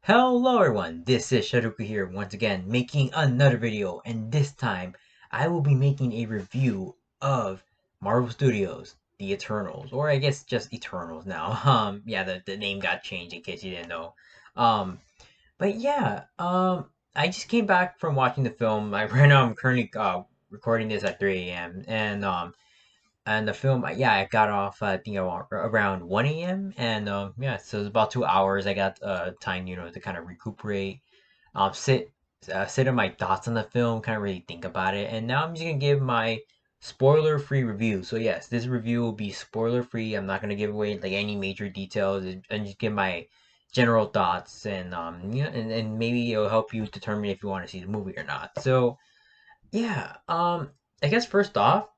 Hello everyone, this is Shadoku here once again making another video, and this time I will be making a review of Marvel Studios The Eternals, or I guess just Eternals now. Yeah, the name got changed in case you didn't know. Um but yeah, I just came back from watching the film. Like right now I'm currently recording this at 3 a.m. And the film, yeah, I got off, I think around 1 a.m. And yeah, so it's about 2 hours. I got time, to kind of recuperate, sit, sit on my thoughts on the film, kind of really think about it. And now I'm just gonna give my spoiler-free review. So yes, this review will be spoiler-free. I'm not gonna give away like any major details, and just give my general thoughts, and and maybe it'll help you determine if you want to see the movie or not. So yeah, I guess first off,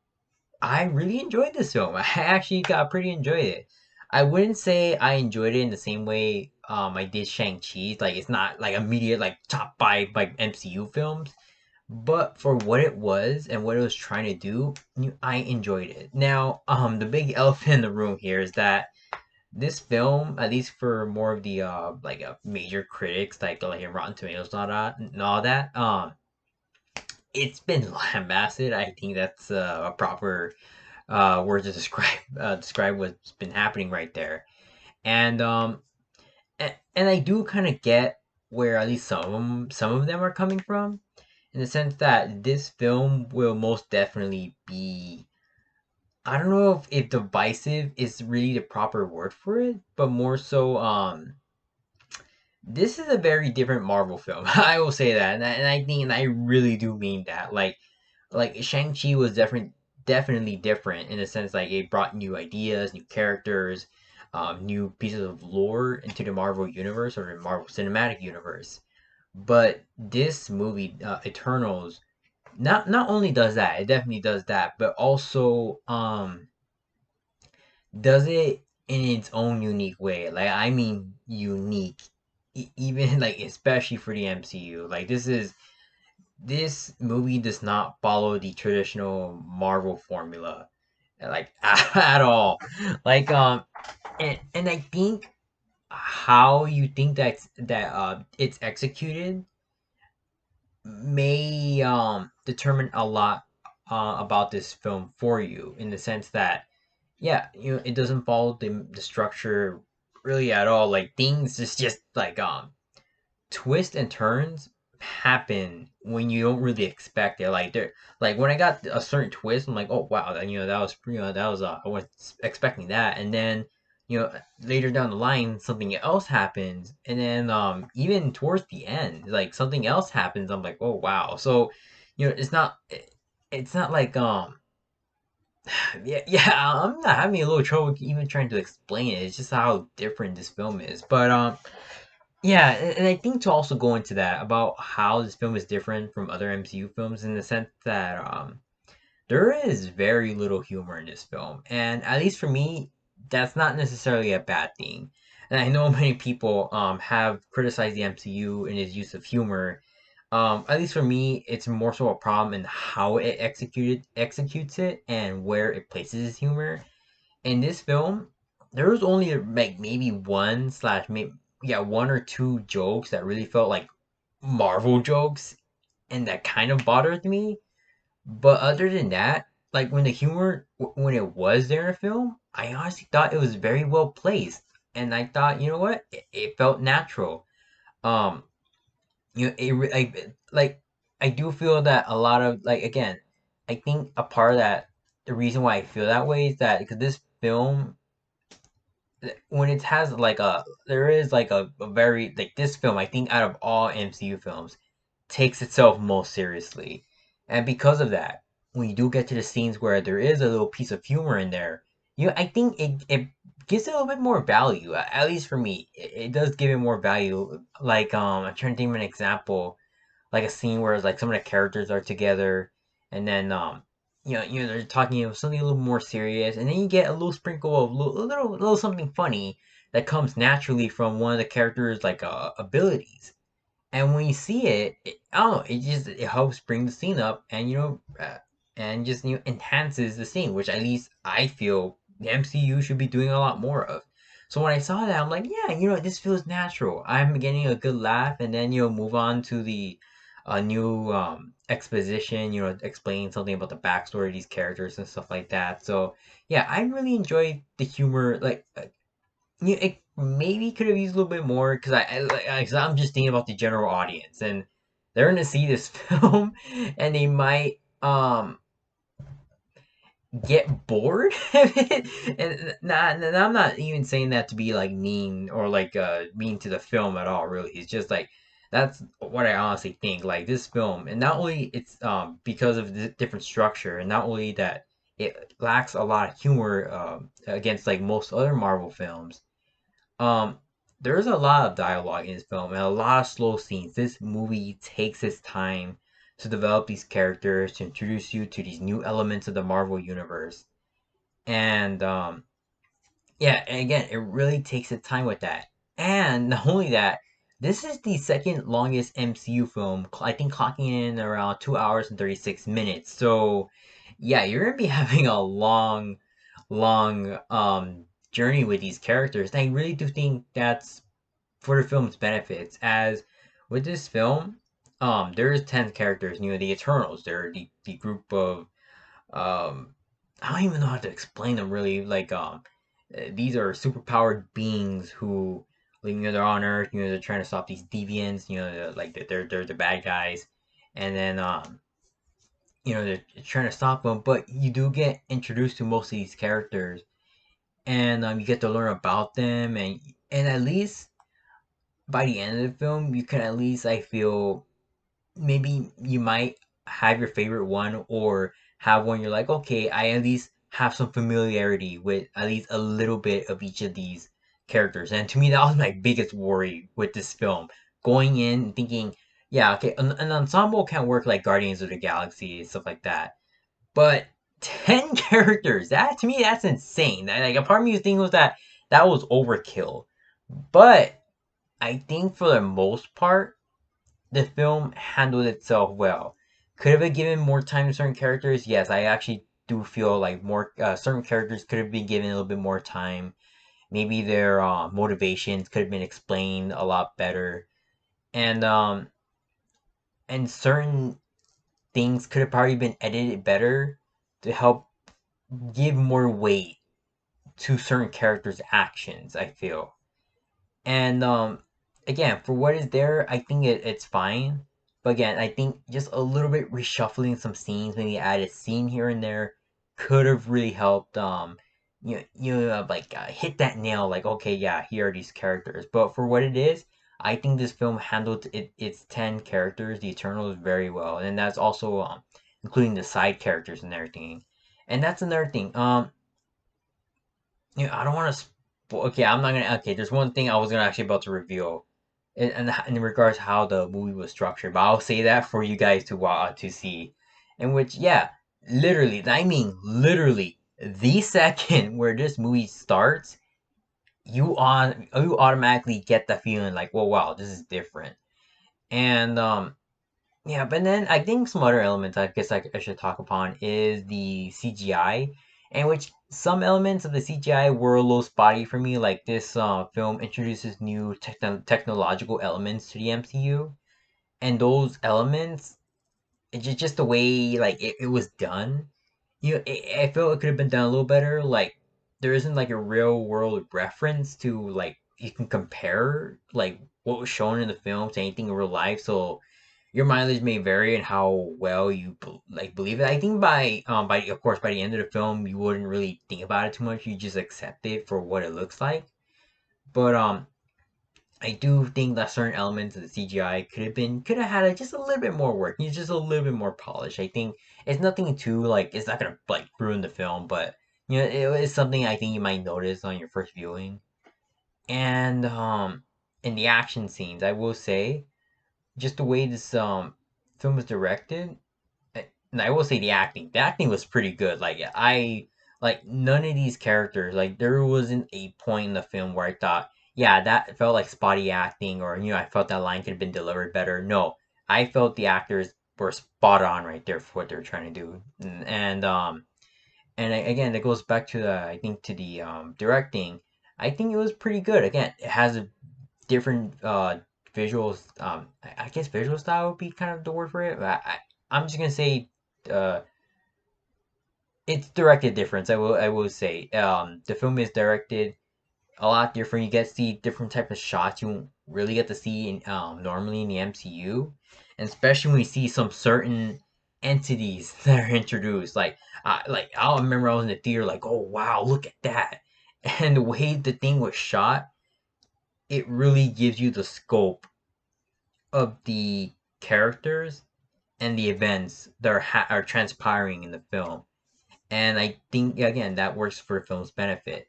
I really enjoyed this film. I actually got pretty enjoyed it. I wouldn't say I enjoyed it in the same way I did Shang-Chi. Like it's not like immediate like top five like MCU films. But for what it was and what it was trying to do, I enjoyed it. Now, the big elephant in the room here is that this film, at least for more of the major critics like Rotten Tomatoes and all that, it's been lambasted. I think that's a proper word to describe what's been happening right there. And and I do kind of get where at least some of them are coming from, in the sense that this film will most definitely be. I don't know if divisive is really the proper word for it, but more so, this is a very different Marvel film. I will say that, and I think, and I really do mean that. Like Shang-Chi was definitely different in the sense like it brought new ideas, new characters, new pieces of lore into the Marvel universe or the Marvel Cinematic Universe. But this movie, Eternals, not only does that, it definitely does that, but also does it in its own unique way. Like I mean unique, even like especially for the MCU. Like this movie does not follow the traditional Marvel formula, like at all. Like and I think how you think that it's executed may determine a lot about this film for you, in the sense that yeah, it doesn't follow the structure really at all. Like things just like twists and turns happen when you don't really expect it. Like there, like when I got a certain twist, I'm like, oh wow, that was I was expecting that, and then later down the line something else happens, and then even towards the end, like something else happens. I'm like, oh wow. So it's not like yeah, I'm not having a little trouble even trying to explain it. It's just how different this film is, but yeah, and I think to also go into that about how this film is different from other MCU films, in the sense that there is very little humor in this film, and at least for me, that's not necessarily a bad thing. And I know many people have criticized the MCU in its use of humor. At least for me, it's more so a problem in how it executes it and where it places its humor. In this film, there was only like maybe one slash maybe yeah, one or two jokes that really felt like Marvel jokes, and that kind of bothered me. But other than that, like when the humor when it was there in the film, I honestly thought it was very well placed, and I thought, you know what, it felt natural. Um, like I do feel that a lot of, like, again, I think a part of that, the reason why I feel that way is that because this film, when it has like there is like a very, like, this film, I think out of all MCU films, takes itself most seriously. And because of that, when you do get to the scenes where there is a little piece of humor in there, I think it gives it a little bit more value. At least for me, it does give it more value. Like I'm trying to think of an example, like a scene where it's like some of the characters are together, and then they're talking about something a little more serious, and then you get a little sprinkle of little something funny that comes naturally from one of the characters' like abilities. And when you see it, I don't know, it helps bring the scene up, and and just enhances the scene, which at least I feel the MCU should be doing a lot more of. So when I saw that, I'm like, yeah, this feels natural. I'm getting a good laugh, and then move on to the new exposition, explaining something about the backstory of these characters and stuff like that. So yeah, I really enjoyed the humor. Like, it maybe could have used a little bit more because cause I'm just thinking about the general audience, and they're gonna see this film, and they might get bored of it. And I'm not even saying that to be like mean or like mean to the film at all, really. It's just like that's what I honestly think. Like this film, and not only it's because of the different structure, and not only that it lacks a lot of humor against like most other Marvel films. um there's a lot of dialogue in this film and a lot of slow scenes. This movie takes its time to develop these characters, to introduce you to these new elements of the Marvel universe. And yeah, and again, it really takes its time with that. And not only that, this is the second longest MCU film, I think clocking in around 2 hours and 36 minutes. So yeah, you're gonna be having a long journey with these characters. And I really do think that's for the film's benefits. As with this film, there's 10 characters, the Eternals. They're the group of um I don't even know how to explain them really. Like these are superpowered beings who, like, they're on Earth. They're trying to stop these deviants. They're the bad guys, and then they're trying to stop them. But you do get introduced to most of these characters, and you get to learn about them, and at least by the end of the film, you can at least, I feel, maybe you might have your favorite one, or have one you're like, okay, I at least have some familiarity with at least a little bit of each of these characters. And to me, that was my biggest worry with this film. Going in and thinking, yeah, okay, an ensemble can work like Guardians of the Galaxy and stuff like that. But 10 characters, that to me, that's insane. Like, a part of me was thinking was that was overkill. But I think for the most part, the film handled itself well. Could have been given more time to certain characters. Yes, I actually do feel like more certain characters could have been given a little bit more time. Maybe their motivations could have been explained a lot better, and certain things could have probably been edited better to help give more weight to certain characters' actions, I feel. And again, for what is there, I think it's fine. But again, I think just a little bit reshuffling some scenes, maybe add a scene here and there, could have really helped. Like hit that nail. Like, okay, yeah, here are these characters. But for what it is, I think this film handled its 10 characters, the Eternals, very well, and that's also including the side characters and everything. And that's another thing. I don't want to. Okay, I'm not gonna. Okay, there's one thing I was gonna actually about to reveal, in regards to how the movie was structured, but I'll say that for you guys to see. In which, yeah, literally, I mean, literally, the second where this movie starts, you automatically get the feeling like, well, wow, this is different. And yeah, but then I think some other elements I guess I should talk upon is the CGI, in which some elements of the CGI were a little spotty for me. Like this film introduces new technological elements to the MCU, and those elements, just the way like it was done, I feel it could have been done a little better. Like there isn't like a real world reference to like you can compare like what was shown in the film to anything in real life. So your mileage may vary in how well you believe it. I think by of course by the end of the film you wouldn't really think about it too much. You just accept it for what it looks like. But I do think that certain elements of the CGI could have had just a little bit more work. Just a little bit more polish. I think it's nothing too like it's not gonna like ruin the film, but it is something I think you might notice on your first viewing. And in the action scenes, I will say just the way this film is directed, and I will say the acting. The acting was pretty good. Like none of these characters, like there wasn't a point in the film where I thought, yeah, that felt like spotty acting, or I felt that line could have been delivered better. No, I felt the actors were spot on right there for what they're trying to do. And again, it goes back to the I think to the directing. I think it was pretty good. Again, it has a different visuals. I guess visual style would be kind of the word for it. I'm just gonna say uh, it's directed difference. I will say the film is directed a lot different. You get to see different type of shots you won't really get to see in normally in the MCU, and especially when you see some certain entities that are introduced. Like I remember I was in the theater like, oh wow, look at that, and the way the thing was shot, it really gives you the scope of the characters and the events that are transpiring in the film. And I think again that works for the film's benefit.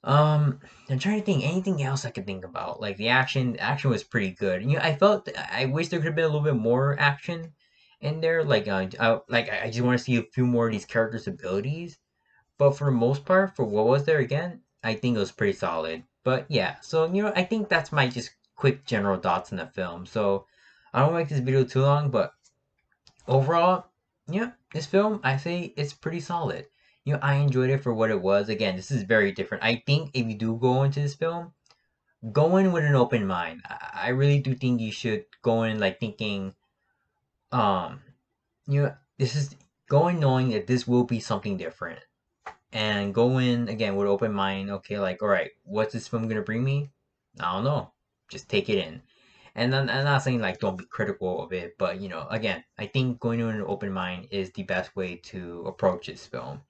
I'm trying to think anything else I could think about. Like the action was pretty good. I felt I wish there could have been a little bit more action in there. I just want to see a few more of these characters' abilities. But for the most part, for what was there again, I think it was pretty solid. But yeah, so I think that's my just quick general thoughts on the film. So I don't make this video too long, but overall, yeah, this film I say it's pretty solid. I enjoyed it for what it was. Again, this is very different. I think if you do go into this film, go in with an open mind. I really do think you should go in like thinking, um, this is going knowing that this will be something different, and go in again with open mind. Okay, like all right, what's this film gonna bring me? I don't know. Just take it in. And I'm not saying like don't be critical of it, but again, I think going in with an open mind is the best way to approach this film.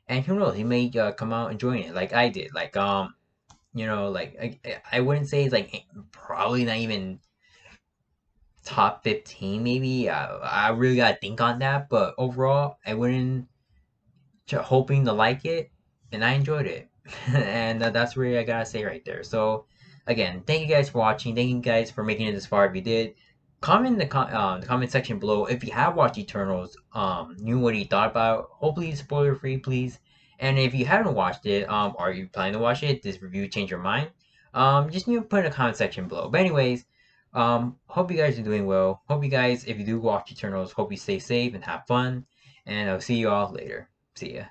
And who knows, he may come out enjoying it like I did. I wouldn't say it's like probably not even top 15 maybe. I really gotta think on that, but overall, I wouldn't hoping to like it, and I enjoyed it. And that's really I gotta say right there. So, again, thank you guys for watching. Thank you guys for making it this far. If you did, comment in the comment section below if you have watched Eternals. Knew what you thought about. Hopefully, spoiler free, please. And if you haven't watched it, are you planning to watch it? This review change your mind? Just put in the comment section below. But anyways, hope you guys are doing well. Hope you guys, if you do watch Eternals, hope you stay safe and have fun. And I'll see you all later. See ya.